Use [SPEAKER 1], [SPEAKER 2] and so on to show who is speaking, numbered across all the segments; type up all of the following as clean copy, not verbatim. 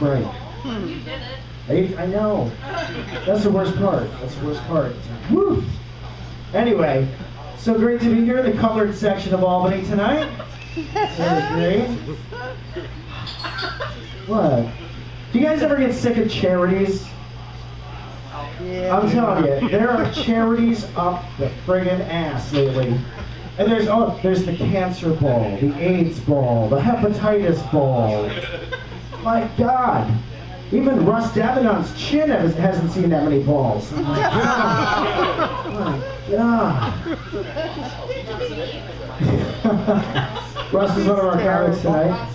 [SPEAKER 1] Right. I know. That's the worst part. That's the worst part. Woo! Anyway, so great to be here in the colored section of Albany tonight. Great. What? Do you guys ever get sick of charities? Yeah. I'm telling you, there are charities up the friggin' ass lately. And there's the cancer ball, the AIDS ball, the hepatitis ball. My God. Even Russ Davenant's chin hasn't seen that many balls. Oh my God. Russ is one of our comics tonight.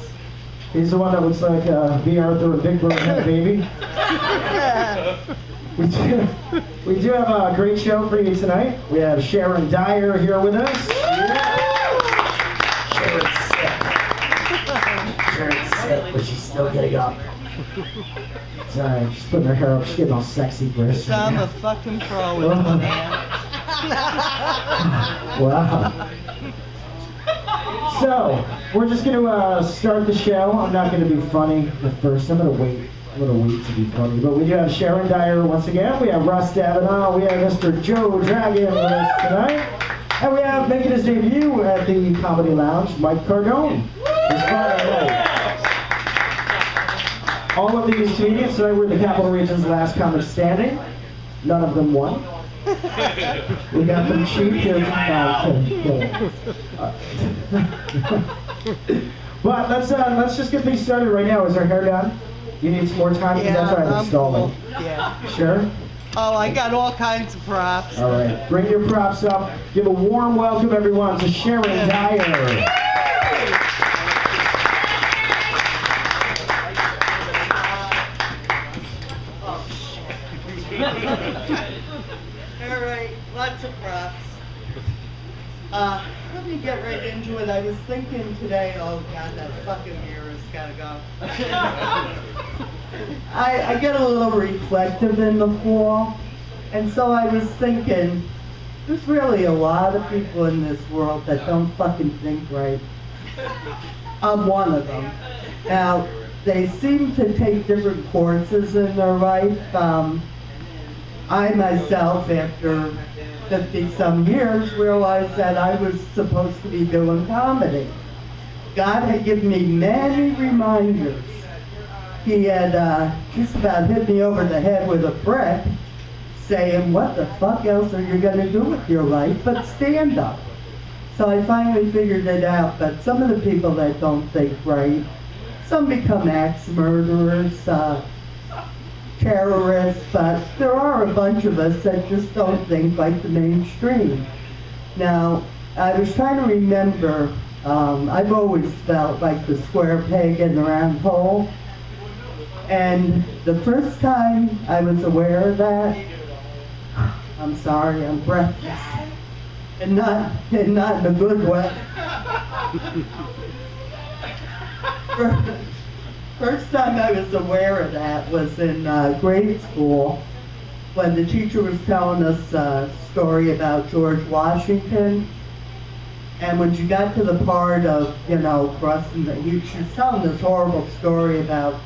[SPEAKER 1] He's the one that looks like B. Arthur and Big Bird had a baby. We do have a great show for you tonight. We have Sharon Dyer here with us. Sharon's sick, but she's still getting up. It's alright, she's putting her hair up, she's getting all sexy for us.
[SPEAKER 2] I'm a fucking pro with my man.
[SPEAKER 1] Wow. So, we're just going to start the show. I'm not going to be funny at first. I'm going to wait to be funny. But we do have Sharon Dyer once again. We have Russ Davenant. We have Mr. Joe Dragon with us tonight. And we have making his debut at the Comedy Lounge, Mike Cardone. All of these comedians tonight were the Capital Region's last comic standing. None of them won. We got them cheap here. But let's just get things started right now. Is our hair done? You need some more time?
[SPEAKER 2] Yeah,
[SPEAKER 1] that's right, I'm stalling.
[SPEAKER 2] Cool. Yeah.
[SPEAKER 1] Sure?
[SPEAKER 2] Oh, I got all kinds of props.
[SPEAKER 1] All right. Bring your props up. Give a warm welcome, everyone, to Sharon Dyer.
[SPEAKER 2] All right, lots of props. Let me get right into it. I was thinking today, oh God, that fucking mirror's gotta go. I get a little reflective in the fall, and so I was thinking, there's really a lot of people in this world that don't fucking think right. I'm one of them. Now, they seem to take different courses in their life. I myself, after 50-some years, realized that I was supposed to be doing comedy. God had given me many reminders. He had just about hit me over the head with a brick, saying, what the fuck else are you going to do with your life but stand up? So I finally figured it out, but some of the people that don't think right, some become axe murderers, terrorists, but there are a bunch of us that just don't think like the mainstream. Now, I was trying to remember, I've always felt like the square peg in the round hole, and the first time I was aware of that, I'm sorry, I'm breathless, and not in a good way. First time I was aware of that was in grade school, when the teacher was telling us a story about George Washington. And when she got to the part of, she was telling this horrible story about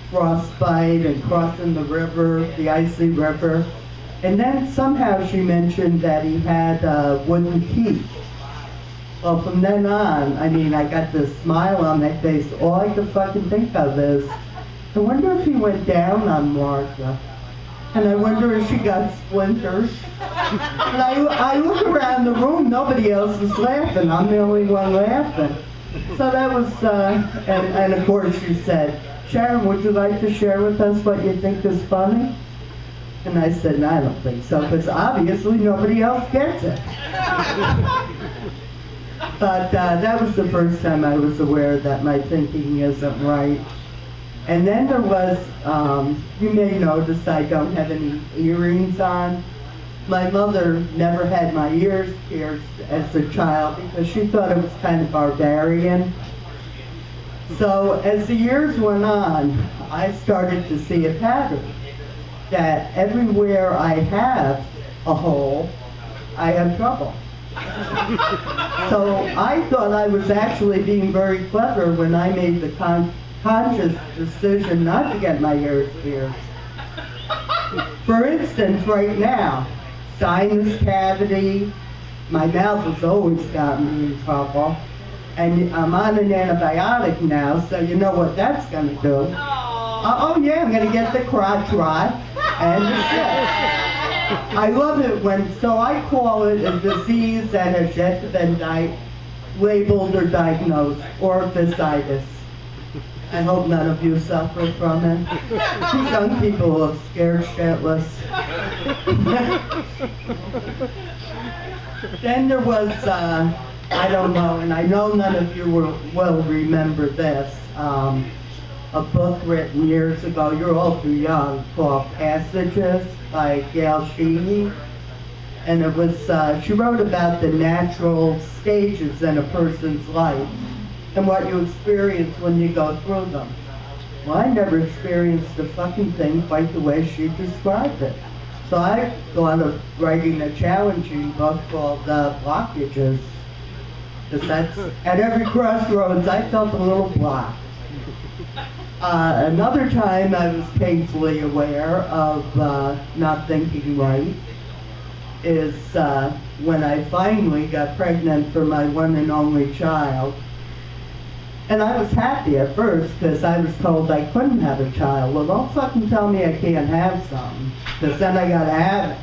[SPEAKER 2] frostbite and crossing the river, the icy river. And then somehow she mentioned that he had wooden teeth. Well, from then on, I got this smile on my face. All I could fucking think of is, I wonder if he went down on Martha. And I wonder if she got splinters. And I look around the room, nobody else is laughing. I'm the only one laughing. So that was, and of course she said, Sharon, would you like to share with us what you think is funny? And I said, no, I don't think so, because obviously nobody else gets it. But that was the first time I was aware that my thinking isn't right. And then there was, you may notice I don't have any earrings on. My mother never had my ears pierced as a child because she thought it was kind of barbarian. So as the years went on, I started to see a pattern that everywhere I have a hole, I have trouble. So I thought I was actually being very clever when I made the conscious decision not to get my ears pierced. For instance, right now, sinus cavity, my mouth has always gotten me in trouble, and I'm on an antibiotic now, so you know what that's going to do. Oh yeah, I'm going to get the crotch rot and the shit. I love it when, so I call it a disease that has yet to been labeled or diagnosed, orthocytis. I hope none of you suffer from it. These young people are scared shitless. Then there was, I don't know, and I know none of you will remember this, a book written years ago, you're all too young, called Passages by Gillie. And it was, she wrote about the natural stages in a person's life and what you experience when you go through them. Well, I never experienced the fucking thing quite the way she described it. So I thought of writing a challenging book called Blockages. Because that's, at every crossroads, I felt a little blocked. Another time I was painfully aware of not thinking right is when I finally got pregnant for my one and only child. And I was happy at first because I was told I couldn't have a child. Well, don't fucking tell me I can't have some, because then I gotta have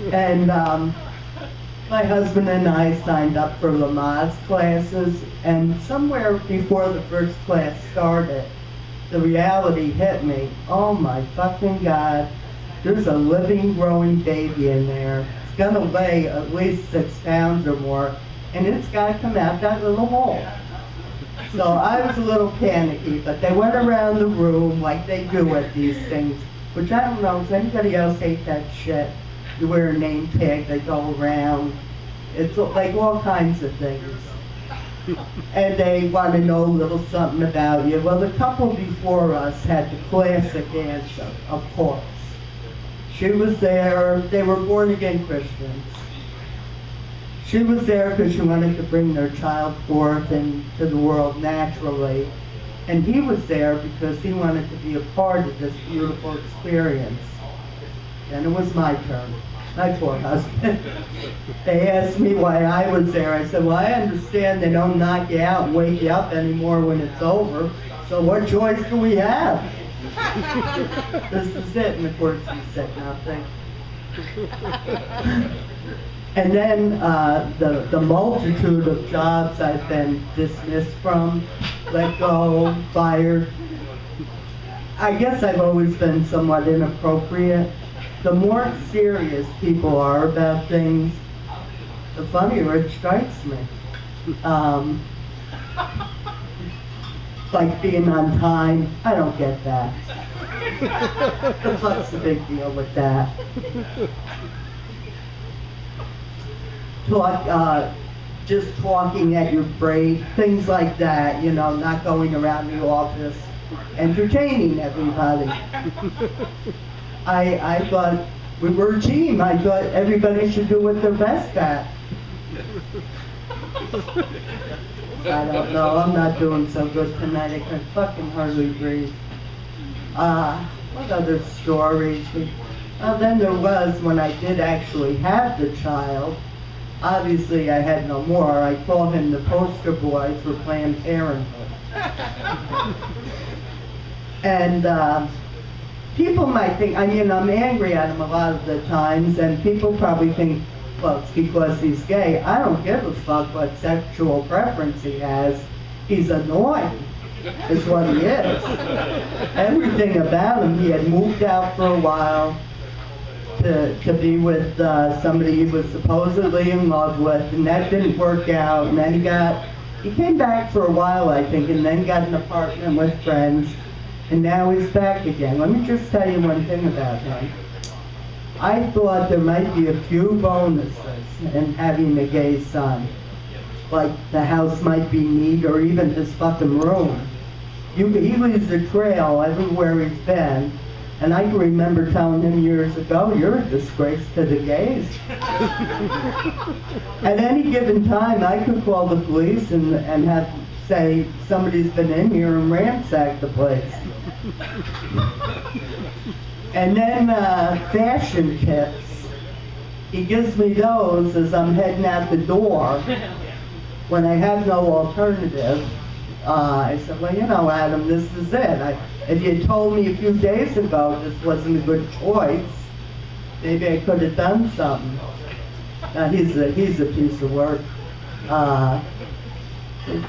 [SPEAKER 2] it. And my husband and I signed up for Lamaze classes, and somewhere before the first class started, the reality hit me. Oh my fucking God, there's a living, growing baby in there. It's gonna weigh at least 6 pounds or more, and it's gotta come out that little hole. So I was a little panicky, but they went around the room like they do at these things, which I don't know, does anybody else hate that shit? You wear a name tag, they go around. It's like all kinds of things. And they want to know a little something about you. Well, the couple before us had the classic answer, of course. She was there, they were born-again Christians. She was there because she wanted to bring their child forth into the world naturally. And he was there because he wanted to be a part of this beautiful experience. Then it was my turn. My poor husband. They asked me why I was there. I said, well, I understand they don't knock you out and wake you up anymore when it's over. So what choice do we have? This is it. And of course he said nothing. And then the multitude of jobs I've been dismissed from, let go, fired. I guess I've always been somewhat inappropriate. The more serious people are about things, the funnier it strikes me. Like being on time, I don't get that. The fuck's the big deal with that? Just talking at your break, things like that, you know, not going around the office, entertaining everybody. I thought we were a team. I thought everybody should do what they're best at. I don't know, I'm not doing so good tonight. I can fucking hardly breathe. What other stories? Then there was, when I did actually have the child, obviously I had no more. I called him the poster boy for Planned Parenthood. And people might think, I mean, I'm angry at him a lot of the times, and people probably think, well, it's because he's gay. I don't give a fuck what sexual preference he has. He's annoying, is what he is. Everything about him, he had moved out for a while to be with somebody he was supposedly in love with, and that didn't work out. And then he came back for a while, I think, and then got an apartment with friends, and now he's back again. Let me just tell you one thing about him. I thought there might be a few bonuses in having a gay son. Like the house might be neat, or even his fucking room. He leaves a trail everywhere he's been, and I can remember telling him years ago, you're a disgrace to the gays. At any given time, I could call the police and have say somebody's been in here and ransacked the place. And then fashion tips. He gives me those as I'm heading out the door when I have no alternative. I said, well, you know, Adam, this is it. If you told me a few days ago this wasn't a good choice, maybe I could have done something. He's a piece of work. I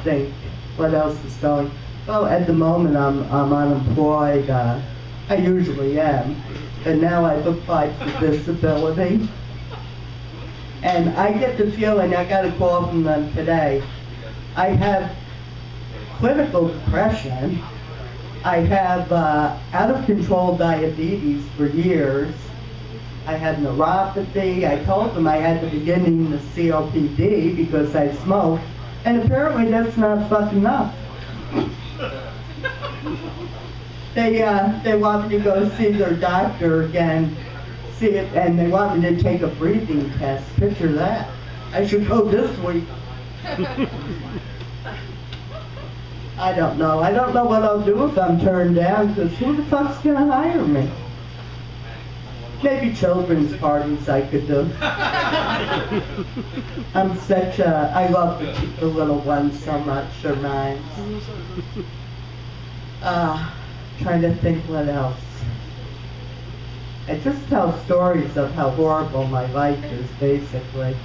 [SPEAKER 2] think, what else is going? Well, at the moment I'm unemployed. I usually am. And now I've applied for disability. And I get the feeling, I got a call from them today, I have clinical depression. I have out of control diabetes for years. I had neuropathy. I told them I had the beginning of COPD because I smoked. And apparently that's not fucking enough. They want me to go see their doctor again, see it, and they want me to take a breathing test. Picture that. I should go this week. I don't know. I don't know what I'll do if I'm turned down, because who the fuck's gonna hire me? Maybe children's parties I could do. I'm such a, I love the little ones so much, they're mine. Trying to think what else. I just tell stories of how horrible my life is, basically.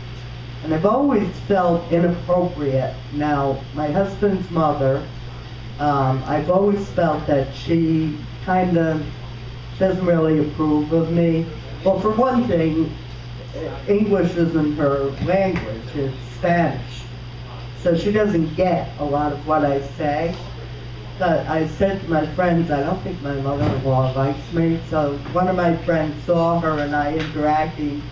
[SPEAKER 2] And I've always felt inappropriate. Now, my husband's mother, I've always felt that she kind of doesn't really approve of me. Well, for one thing, English isn't her language, it's Spanish. So she doesn't get a lot of what I say. But I said to my friends, I don't think my mother-in-law likes me. So one of my friends saw her and I interacting,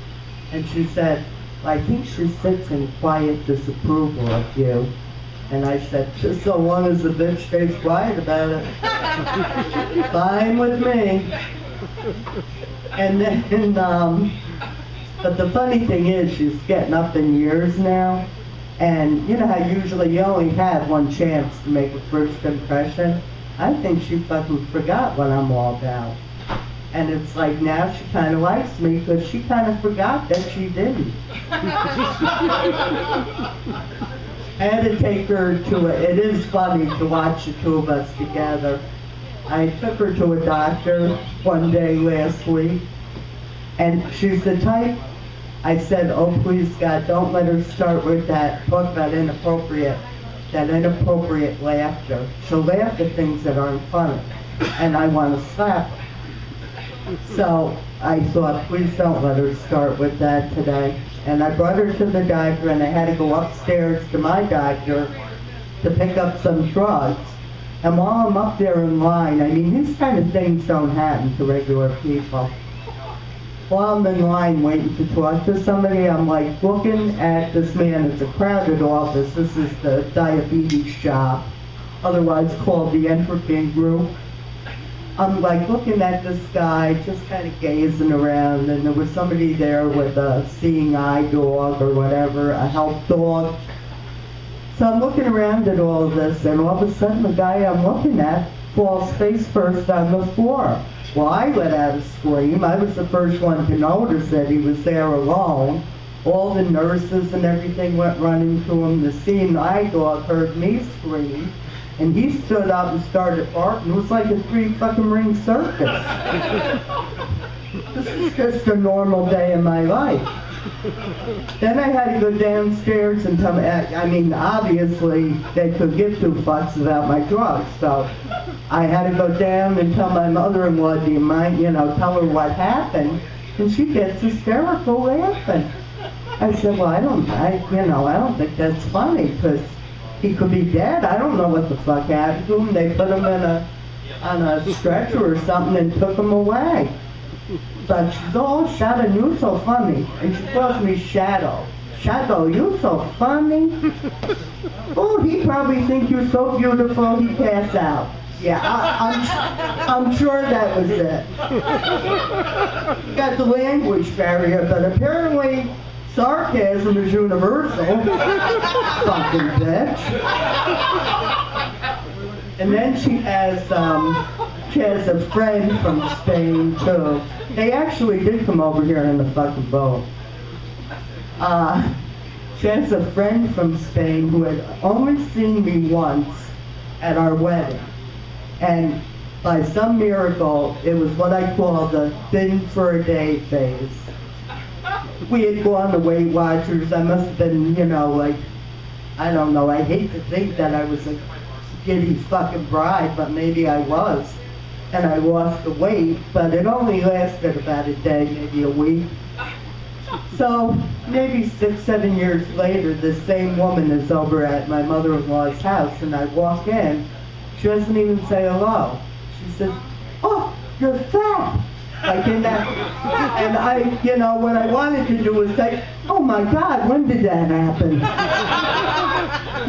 [SPEAKER 2] and she said, well, I think she sits in quiet disapproval of you. And I said, just so long as the bitch stays quiet about it. Fine with me. And then, but the funny thing is, she's getting up in years now. And you know how usually you only have one chance to make a first impression? I think she fucking forgot what I'm all about. And it's like now she kind of likes me because she kind of forgot that she didn't. I had to take her to it is funny to watch the two of us together. I took her to a doctor one day last week, and she's the type, I said, oh please God, don't let her start with that, talk about inappropriate laughter. She'll laugh at things that aren't funny, and I want to slap her. So I thought, please don't let her start with that today. And I brought her to the doctor, and I had to go upstairs to my doctor to pick up some drugs. And while I'm up there in line, I mean, these kind of things don't happen to regular people. While I'm in line waiting to talk to somebody, I'm like looking at this man. It's a crowded office. This is the diabetes shop, otherwise called the Entropy Group. I'm like looking at this guy, just kind of gazing around, and there was somebody there with a seeing eye dog or whatever, a help dog. So I'm looking around at all of this, and all of a sudden the guy I'm looking at falls face first on the floor. Well, I let out a scream. I was the first one to notice that he was there alone. All the nurses and everything went running to him. The seeing eye dog heard me scream, and he stood up and started barking. It was like a 3-fucking-ring circus. This is just a normal day in my life. Then I had to go downstairs and tell me, I mean, obviously they could give two fucks about my drugs, so I had to go down and tell my mother-in-law, do you mind, you know, tell her what happened, and she gets hysterical laughing. I said, well, I don't think that's funny, because he could be dead. I don't know what the fuck happened to him. They put him on a stretcher or something and took him away. But she's all, Sharon, you're so funny. And she calls me Shadow. Shadow, you're so funny. Oh, he probably thinks you're so beautiful, he passed out. Yeah, I'm sure that was it. Got the language barrier, but apparently Sarcasm is universal. Fucking bitch. And then she has a friend from Spain too. They actually did come over here in the fucking boat. She has a friend from Spain who had only seen me once at our wedding. And by some miracle, it was what I call the thin for a day phase. We had gone to Weight Watchers. I must have been, you know, like, I don't know, I hate to think that I was a giddy fucking bride, but maybe I was. And I lost the weight, but it only lasted about a day, maybe a week. So maybe 6, 7 years later, this same woman is over at my mother-in-law's house, and I walk in. She doesn't even say hello. She says, "Oh, you're fat." Like in that, and I, you know, what I wanted to do was say, "Oh my God, when did that happen?"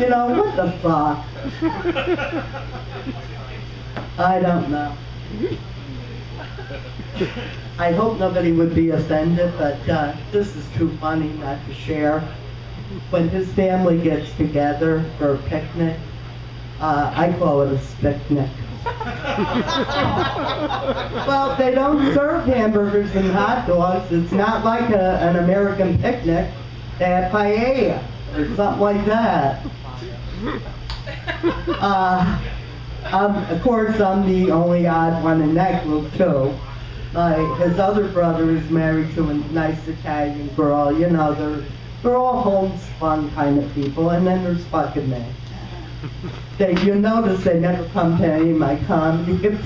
[SPEAKER 2] You know, what the fuck? I don't know. I hope nobody would be offended, but this is too funny not to share. When his family gets together for a picnic, I call it a spicnic. Well, they don't serve hamburgers and hot dogs. It's not like an American picnic. They have paella or something like that. Of course, I'm the only odd one in that group too. His other brother is married to a nice Italian girl. You know, they're all homespun kind of people. And then there's fucking me. You notice they never come to any of my comedy.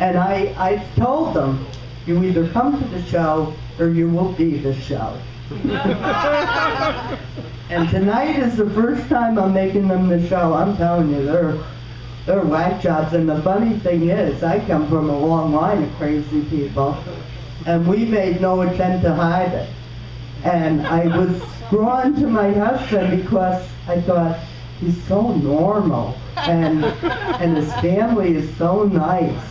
[SPEAKER 2] And I told them, you either come to the show or you will be the show. And tonight is the first time I'm making them the show. I'm telling you, they're whack jobs. And the funny thing is, I come from a long line of crazy people, and we made no attempt to hide it. And I was drawn to my husband because I thought, he's so normal, and his family is so nice.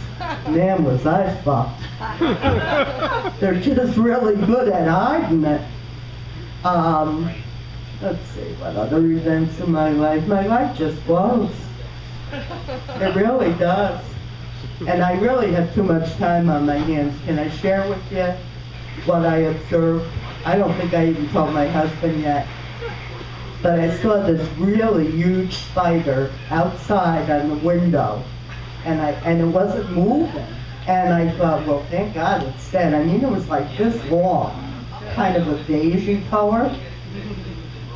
[SPEAKER 2] Man, was I fucked. They're just really good at hiding it. Let's see, what other events in my life? My life just flows. It really does. And I really have too much time on my hands. Can I share with you what I observed? I don't think I even told my husband yet. But I saw this really huge spider outside on the window. And it wasn't moving. And I thought, well, thank God it's dead. I mean, it was like this long, kind of a beigey color.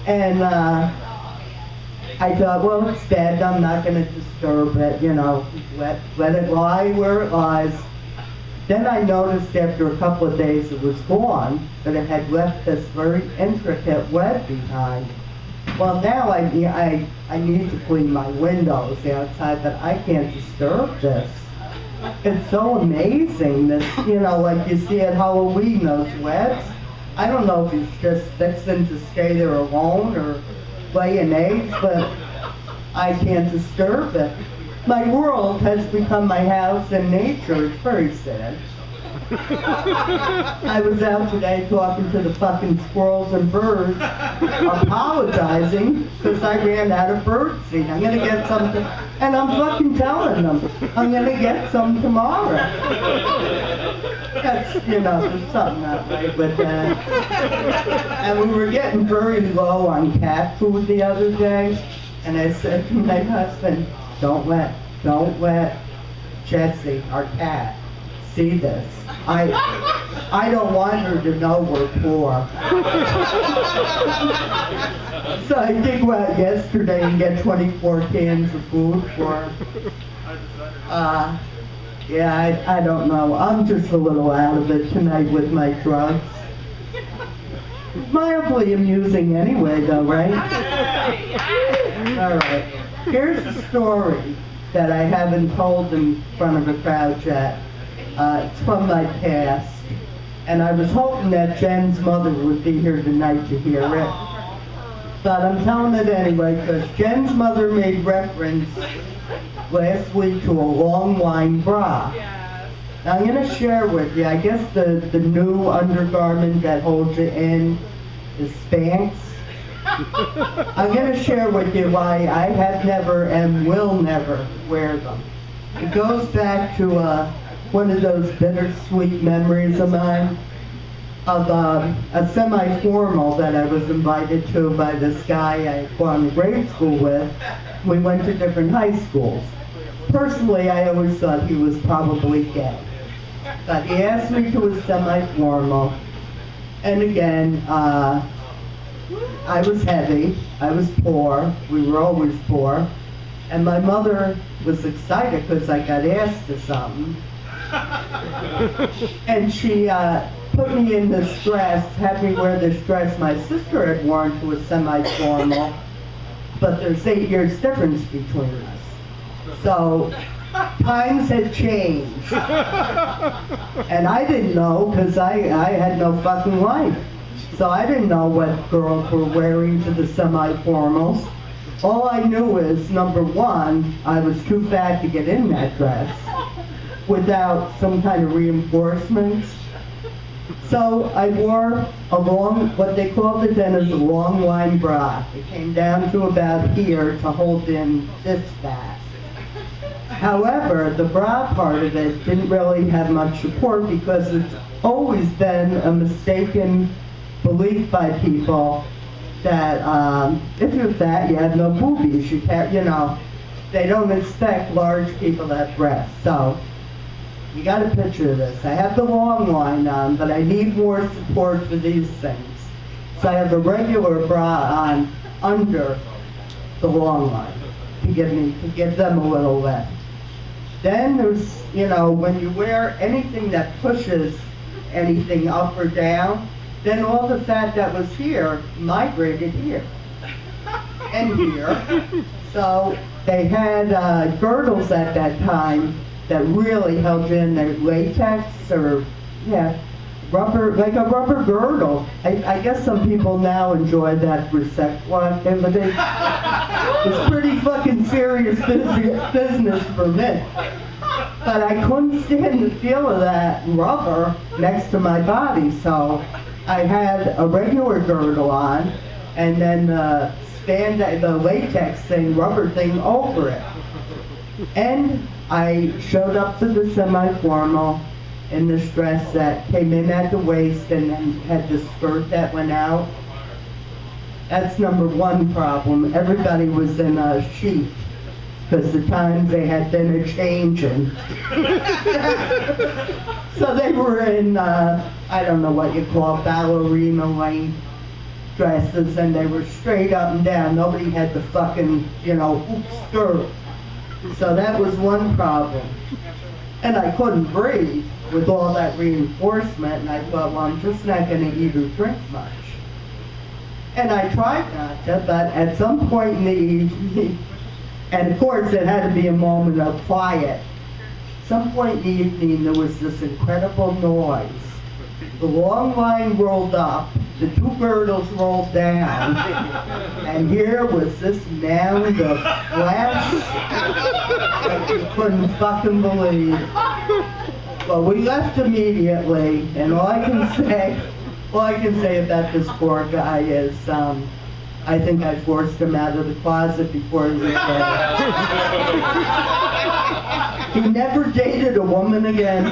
[SPEAKER 2] And I thought, well, it's dead. I'm not going to disturb it, you know, let it lie where it lies. Then I noticed after a couple of days it was gone, but it had left this very intricate web behind. Well, now I need to clean my windows outside, but I can't disturb this. It's so amazing, this, you know, like you see at Halloween, those webs. I don't know if he's just fixing to stay there alone or laying eggs, but I can't disturb it. My world has become my house and nature. It's very sad. I was out today talking to the fucking squirrels and birds, apologizing because I ran out of bird seed. I'm going to get some, and I'm fucking telling them, I'm going to get some tomorrow. That's, you know, there's something not right with that. And we were getting very low on cat food the other day, and I said to my husband, don't let Jessie, our cat, see this. I don't want her to know we're poor. So I did go out yesterday and get 24 cans of food for her. Yeah, I don't know. I'm just a little out of it tonight with my drugs. Mildly amusing anyway, though, right? All right. Here's a story that I haven't told in front of a crowd yet. It's from my past. And I was hoping that Jen's mother would be here tonight to hear it. But I'm telling it anyway, because Jen's mother made reference last week to a long line bra. I'm going to share with you, I guess the new undergarment that holds you in is Spanx. I'm going to share with you why I have never and will never wear them. It goes back to one of those bittersweet memories of mine of a semi-formal that I was invited to by this guy I had gone to grade school with. We went to different high schools. Personally, I always thought he was probably gay. But he asked me to a semi-formal, and again, I was heavy, I was poor, we were always poor, and my mother was excited because I got asked to something. And she put me in this dress, had me wear this dress my sister had worn to a semi-formal, but there's 8 years difference between us. So, times had changed. And I didn't know, because I had no fucking life. So I didn't know what girls were wearing to the semi-formals. All I knew is, number one, I was too fat to get in that dress without some kind of reinforcements. So I wore a long, what they called it then is a long line bra. It came down to about here to hold in this fat. However, the bra part of it didn't really have much support because it's always been a mistaken belief by people that if you're fat, you have no boobies. You can't, you know, they don't expect large people to have breasts. So you got to picture this. I have the long line on, but I need more support for these things. So I have a regular bra on under the long line to give them a little lift. Then there's, you know, when you wear anything that pushes anything up or down, then all the fat that was here migrated here and here. So they had girdles at that time that really held you in their latex or, yeah, rubber, like a rubber girdle. I guess some people now enjoy that for sex one, but it's pretty fucking serious business for me. But I couldn't stand the feel of that rubber next to my body, so I had a regular girdle on, and then the latex thing, rubber thing over it. And I showed up to the semi-formal in this dress that came in at the waist and then had the skirt that went out. That's number one problem. Everybody was in a sheath because the times they had been a-changing. So they were in, I don't know what you call ballerina length dresses, and they were straight up and down. Nobody had the fucking, you know, hoop skirt. So that was one problem. And I couldn't breathe with all that reinforcement, and I thought, well, I'm just not going to eat or drink much. And I tried not to, but at some point in the evening, and of course it had to be a moment of quiet, some point in the evening there was this incredible noise. The long line rolled up, the two girdles rolled down, and here was this mound of flesh that you couldn't fucking believe. Well, we left immediately, and all I can say about this poor guy is, I think I forced him out of the closet before he was dead. He never dated a woman again.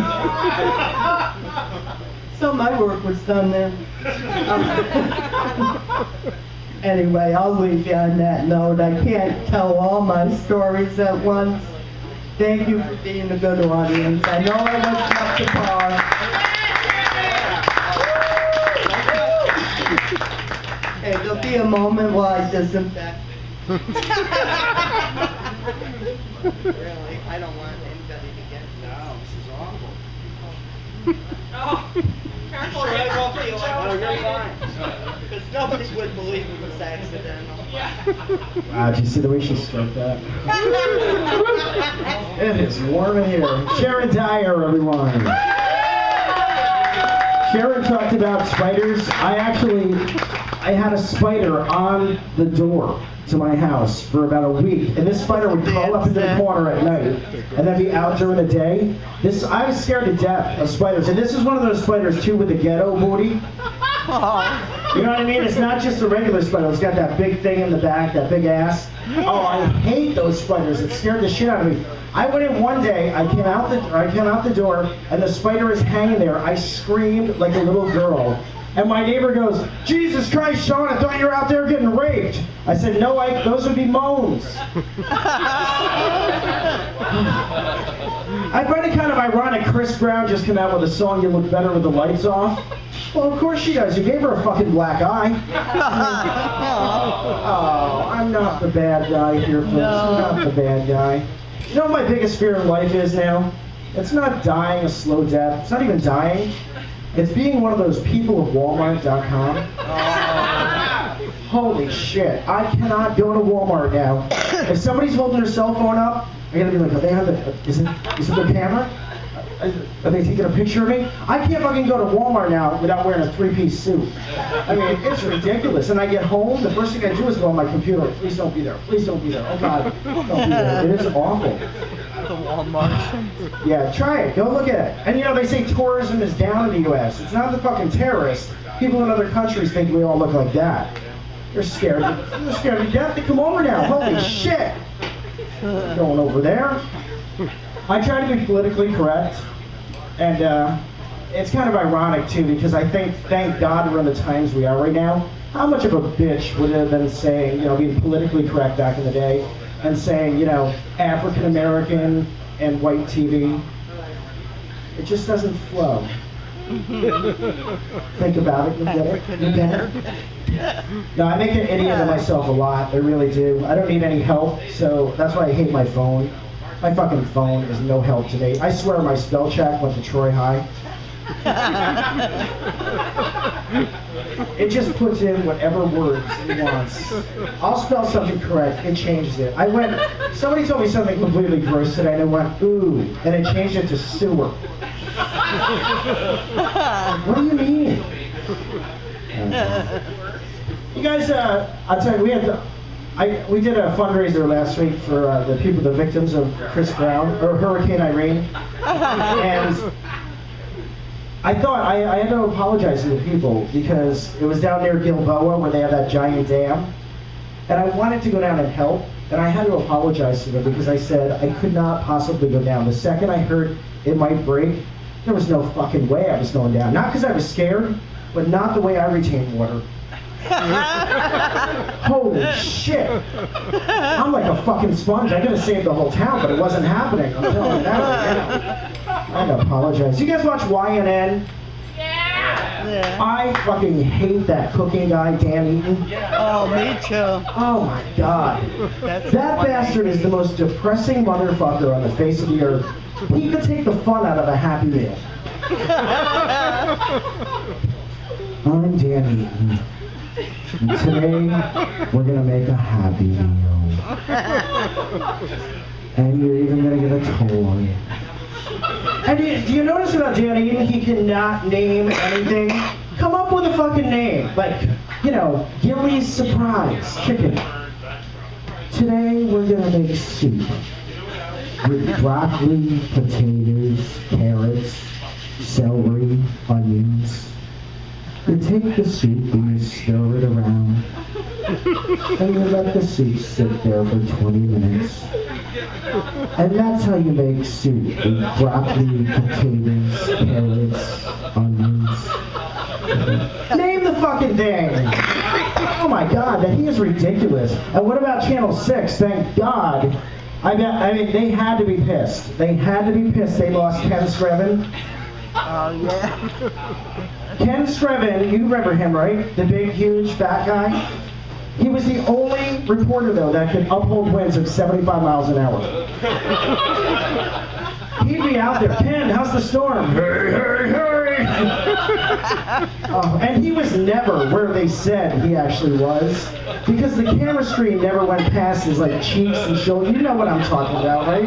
[SPEAKER 2] So my work was done then. Anyway, I'll leave you on that note. I can't tell all my stories at once. Thank you for being a good audience. I know I wasn't up to par. Okay, there'll be a moment while I disinfect. Really, I don't want anybody to get this.
[SPEAKER 1] No, this is awful.
[SPEAKER 3] Oh, careful.
[SPEAKER 2] Sure, I won't feel like
[SPEAKER 1] Oh, you're fine.
[SPEAKER 2] because nobody would believe it was accidental.
[SPEAKER 3] Yeah.
[SPEAKER 1] Wow, did you see the way she stroked that? It is warm in here. Sharon Dyer, everyone. Sharon talked about spiders. I had a spider on the door to my house for about a week, and this spider would crawl up into the corner at night and then be out during the day. I was scared to death of spiders, and this is one of those spiders too with the ghetto booty. You know what I mean? It's not just a regular spider. It's got that big thing in the back, that big ass. Oh, I hate those spiders. It scared the shit out of me. I went in one day. I came out the door, and the spider is hanging there. I screamed like a little girl. And my neighbor goes, "Jesus Christ, Shawn, I thought you were out there getting raped." I said, "No, those would be moans." I find it kind of ironic Chris Brown just came out with a song, "You Look Better with the Lights Off." Well, of course she does. You gave her a fucking black eye. Oh, I'm not the bad guy here, folks. I'm not the bad guy. You know what my biggest fear in life is now? It's not dying a slow death. It's not even dying. It's being one of those people of Walmart.com. Holy shit. I cannot go to Walmart now. If somebody's holding their cell phone up, I gotta be like, is it their camera? Are they taking a picture of me? I can't fucking go to Walmart now without wearing a three-piece suit. I mean, it's ridiculous. And I get home, the first thing I do is go on my computer. Please don't be there. Please don't be there. Oh God, don't be there. It is awful.
[SPEAKER 4] The Walmart.
[SPEAKER 1] Yeah, try it. Go look at it. And you know, they say tourism is down in the U.S. It's not the fucking terrorists. People in other countries think we all look like that. They're scared. They're scared to death to come over now. Holy shit. Going over there. I try to be politically correct, and it's kind of ironic too, because I think, thank God we're in the times we are right now. How much of a bitch would have been saying, you know, being politically correct back in the day, and saying, you know, African American and white TV. It just doesn't flow. Think about it, you get it? You get it? No, I make an idiot of myself a lot, I really do. I don't need any help, so that's why I hate my phone. My fucking phone is no help today. I swear my spell check went to Troy High. It just puts in whatever words it wants. I'll spell something correct, it changes it. Somebody told me something completely gross today, and I went, ooh, and it changed it to sewer. What do you mean? You guys, I'll tell you, we did a fundraiser last week for the victims of Hurricane Irene, and I thought I had to apologize to the people because it was down near Gilboa where they have that giant dam, and I wanted to go down and help, and I had to apologize to them because I said I could not possibly go down. The second I heard it might break, there was no fucking way I was going down. Not because I was scared, but not the way I retain water. Holy shit. I'm like a fucking sponge. I could have saved the whole town, but it wasn't happening. I'm telling you that right now. I apologize. You guys watch YNN?
[SPEAKER 4] Yeah.
[SPEAKER 1] I fucking hate that cooking guy, Dan Eaton.
[SPEAKER 4] Oh, me too.
[SPEAKER 1] Oh my God. That bastard is the most depressing motherfucker on the face of the earth. He could take the fun out of a Happy Meal. I'm Dan Eaton. And today, we're gonna make a Happy Meal. And you're even gonna get a toy. And do you notice about Dan Eaton, he cannot name anything? Come up with a fucking name. Like, you know, Gillie's Surprise Chicken. Today, we're gonna make soup. With broccoli, potatoes, carrots, celery, onions. You take the soup and you stir it around, and you let the soup sit there for 20 minutes. And that's how you make soup, with broccoli, potatoes, carrots, onions. Name the fucking thing! Oh my God, that he is ridiculous. And what about Channel 6? Thank God. I mean, they had to be pissed. They had to be pissed they lost Ken Scriven.
[SPEAKER 4] Oh, yeah.
[SPEAKER 1] Ken Scriven, you remember him, right? The big, huge, fat guy? He was the only reporter, though, that could uphold winds of 75 miles an hour. He'd be out there, Ken, how's the storm? Hurry, hurry, hurry! And he was never where they said he actually was. because the camera screen never went past his like cheeks and shoulders. You know what I'm talking about, right?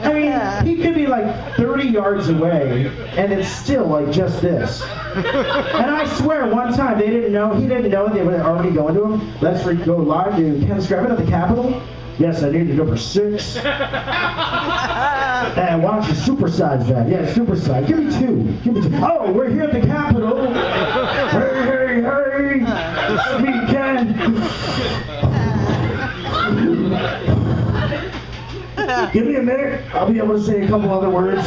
[SPEAKER 1] I mean, he could be like 30 yards away, and it's still like just this. And I swear, one time he didn't know they were already going to him. Let's go live to Ken Scriven at the Capitol. Yes, I needed number 6. And why don't you supersize that? Yeah, supersize. Give me 2. Give me 2. Oh, we're here at the Capitol. Hey, hey, hey. This weekend. Give me a minute. I'll be able to say a couple other words.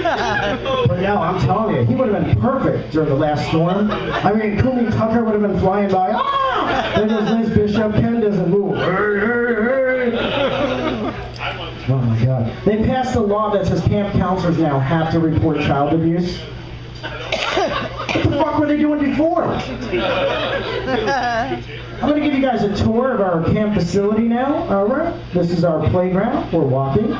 [SPEAKER 1] But no, I'm telling you, he would have been perfect during the last storm. I mean, Kumi Tucker would have been flying by. Ah! There goes Liz Bishop. Ken doesn't move. Hey, hey, hey. Oh my God. They passed a law that says camp counselors now have to report child abuse. What the fuck were they doing before? I'm going to give you guys a tour of our camp facility now. All right. This is our playground. We're walking.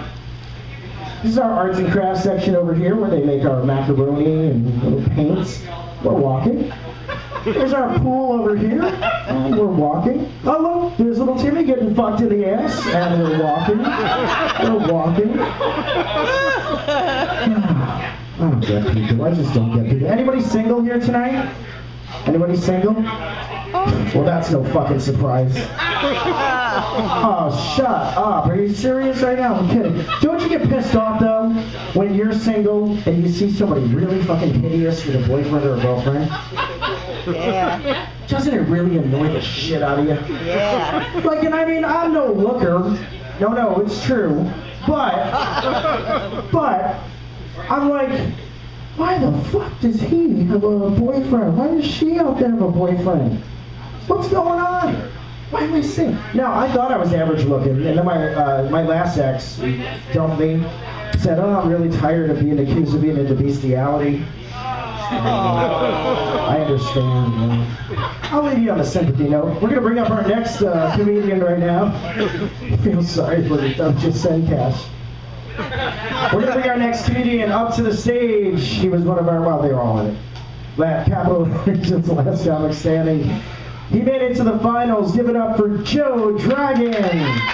[SPEAKER 1] This is our arts and crafts section over here where they make our macaroni and little paints. We're walking. There's our pool over here. And we're walking. Oh, look, there's little Timmy getting fucked in the ass. And we're walking. We're walking. I don't get people. I just don't get people. Anybody single here tonight? Anybody single? Well, that's no fucking surprise. Oh, shut up. Are you serious right now? I'm kidding. Don't you get pissed off, though, when you're single and you see somebody really fucking hideous with a boyfriend or a girlfriend?
[SPEAKER 4] Yeah.
[SPEAKER 1] Doesn't it really annoy the shit out of you?
[SPEAKER 4] Yeah.
[SPEAKER 1] Like, and I mean, I'm no looker. No, it's true. But, I'm like, why the fuck does he have a boyfriend? Why does she out there have a boyfriend? What's going on? Why am I single? Now, I thought I was average looking, and then my last ex dumped me, said, oh, I'm really tired of being accused of being into bestiality. I understand. I'll leave you on a sympathy note. We're going to bring up our next comedian right now. I feel sorry for the Don't Just Send Cash. We're going to bring our next comedian up to the stage. He was one of our, well, they were all in it. Capital Region's last comic standing. He made it to the finals. Give it up for Joe Dragon.